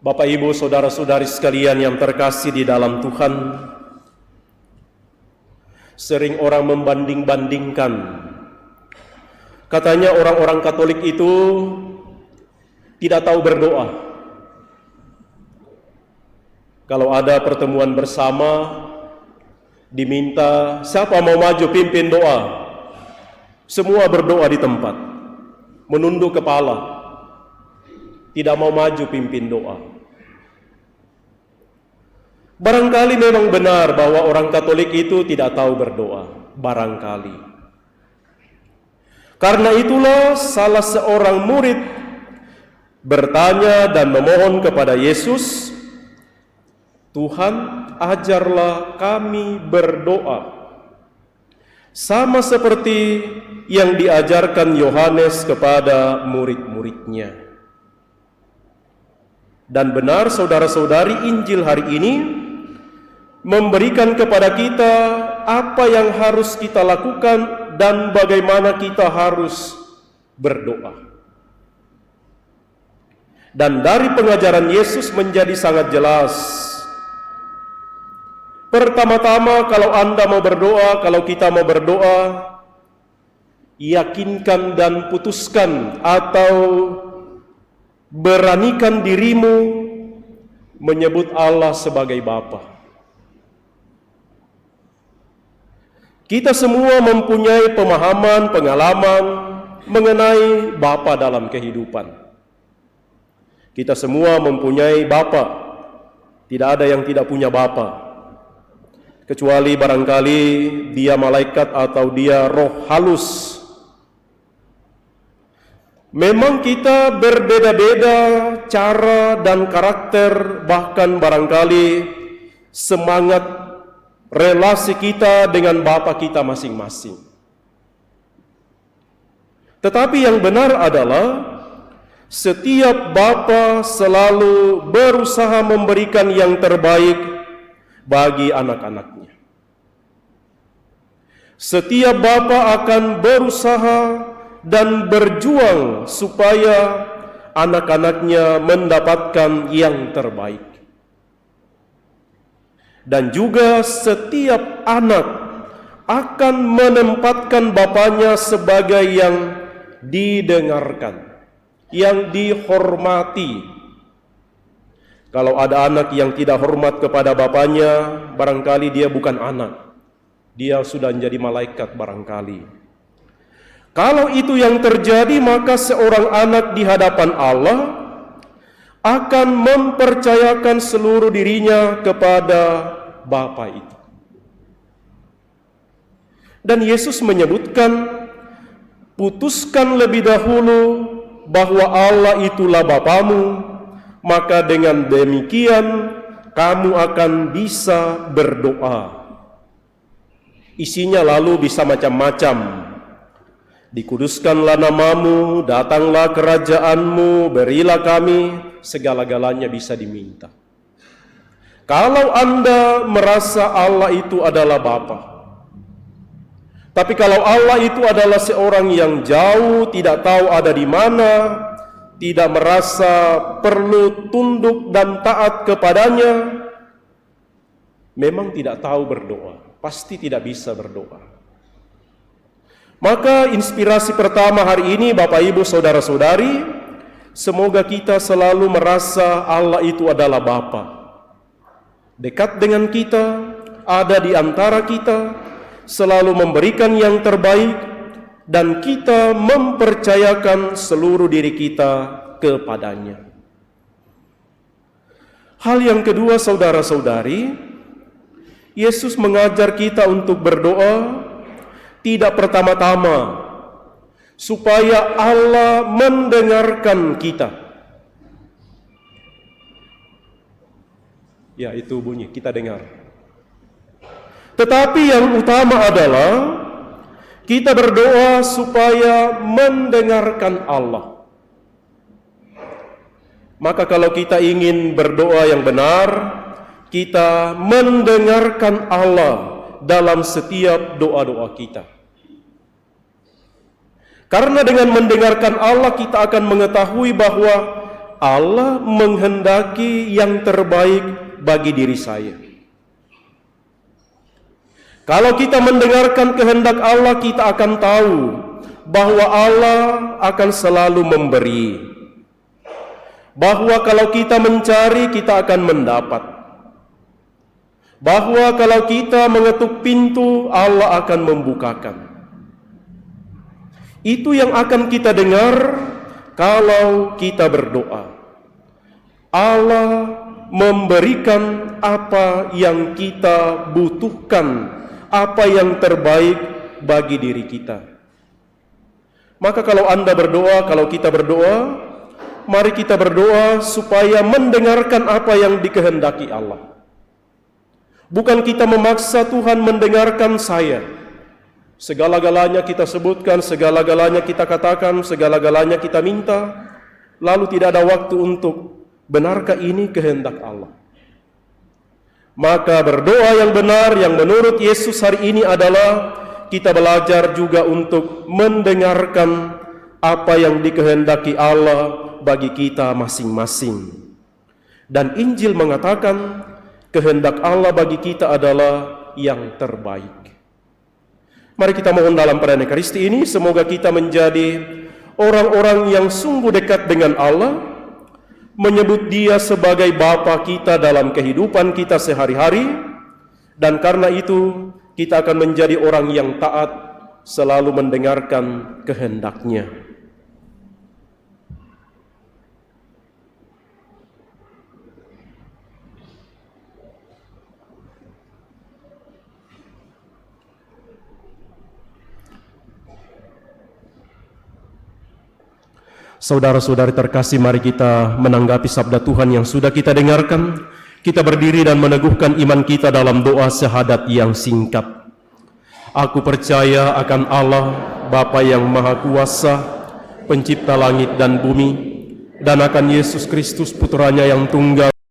Bapak, Ibu, saudara-saudari sekalian yang terkasih di dalam Tuhan, sering orang membanding-bandingkan. Katanya orang-orang Katolik itu tidak tahu berdoa. Kalau ada pertemuan bersama, diminta siapa mau maju pimpin doa, semua berdoa di tempat, menunduk kepala, tidak mau maju pimpin doa. Barangkali memang benar bahwa orang Katolik itu tidak tahu berdoa, barangkali. Karena itulah salah seorang murid bertanya dan memohon kepada Yesus, "Tuhan, ajarlah kami berdoa sama seperti yang diajarkan Yohanes kepada murid-muridnya." Dan benar, saudara-saudari, Injil hari ini memberikan kepada kita apa yang harus kita lakukan dan bagaimana kita harus berdoa. Dan dari pengajaran Yesus menjadi sangat jelas. Pertama-tama, kalau Anda mau berdoa, kalau kita mau berdoa, yakinkan dan putuskan atau beranikan dirimu menyebut Allah sebagai Bapa. Kita semua mempunyai pemahaman, pengalaman mengenai Bapa dalam kehidupan. Kita semua mempunyai Bapa. Tidak ada yang tidak punya Bapa. Kecuali barangkali dia malaikat atau dia roh halus. Memang kita berbeda-beda cara dan karakter, bahkan barangkali semangat relasi kita dengan Bapa kita masing-masing. Tetapi yang benar adalah setiap Bapa selalu berusaha memberikan yang terbaik bagi anak-anaknya. Setiap Bapa akan berusaha dan berjuang supaya anak-anaknya mendapatkan yang terbaik. Dan juga setiap anak akan menempatkan bapaknya sebagai yang didengarkan, yang dihormati. Kalau ada anak yang tidak hormat kepada bapaknya, barangkali dia bukan anak. Dia sudah menjadi malaikat barangkali. Kalau itu yang terjadi, maka seorang anak di hadapan Allah akan mempercayakan seluruh dirinya kepada Bapa itu. Dan Yesus menyebutkan, putuskan lebih dahulu bahwa Allah itulah Bapamu, maka dengan demikian kamu akan bisa berdoa. Isinya lalu bisa macam-macam. Dikuduskanlah namamu, datanglah kerajaanmu, berilah kami, segala-galanya bisa diminta. Kalau Anda merasa Allah itu adalah Bapa, tapi kalau Allah itu adalah seorang yang jauh, tidak tahu ada di mana, tidak merasa perlu tunduk dan taat kepadanya, memang tidak tahu berdoa, pasti tidak bisa berdoa. Maka inspirasi pertama hari ini, Bapak, Ibu, saudara-saudari, semoga kita selalu merasa Allah itu adalah Bapa. Dekat dengan kita, ada di antara kita, selalu memberikan yang terbaik, dan kita mempercayakan seluruh diri kita kepadanya. Hal yang kedua, saudara-saudari, Yesus mengajar kita untuk berdoa, tidak pertama-tama supaya Allah mendengarkan kita. Ya, itu bunyi, kita dengar. Tetapi yang utama adalah kita berdoa supaya mendengarkan Allah. Maka kalau kita ingin berdoa yang benar, kita mendengarkan Allah dalam setiap doa-doa kita. Karena dengan mendengarkan Allah kita akan mengetahui bahwa Allah menghendaki yang terbaik bagi diri saya. Kalau kita mendengarkan kehendak Allah, kita akan tahu bahwa Allah akan selalu memberi. Bahwa kalau kita mencari, kita akan mendapat. Bahwa kalau kita mengetuk pintu, Allah akan membukakan. Itu yang akan kita dengar kalau kita berdoa. Allah memberikan apa yang kita butuhkan, apa yang terbaik bagi diri kita. Maka kalau Anda berdoa, kalau kita berdoa, mari kita berdoa supaya mendengarkan apa yang dikehendaki Allah. Bukan kita memaksa Tuhan mendengarkan saya. Segala-galanya kita sebutkan, segala-galanya kita katakan, segala-galanya kita minta, lalu tidak ada waktu untuk benarkah ini kehendak Allah. Maka berdoa yang benar yang menurut Yesus hari ini adalah kita belajar juga untuk mendengarkan apa yang dikehendaki Allah bagi kita masing-masing. Dan Injil mengatakan kehendak Allah bagi kita adalah yang terbaik. Mari kita mohon dalam perayaan Ekaristi ini, semoga kita menjadi orang-orang yang sungguh dekat dengan Allah, menyebut Dia sebagai Bapa kita dalam kehidupan kita sehari-hari, dan karena itu kita akan menjadi orang yang taat, selalu mendengarkan kehendak-Nya. Saudara-saudari terkasih, mari kita menanggapi sabda Tuhan yang sudah kita dengarkan. Kita berdiri dan meneguhkan iman kita dalam doa syahadat yang singkat. Aku percaya akan Allah, Bapa yang Maha Kuasa, Pencipta langit dan bumi, dan akan Yesus Kristus, Putranya yang tunggal,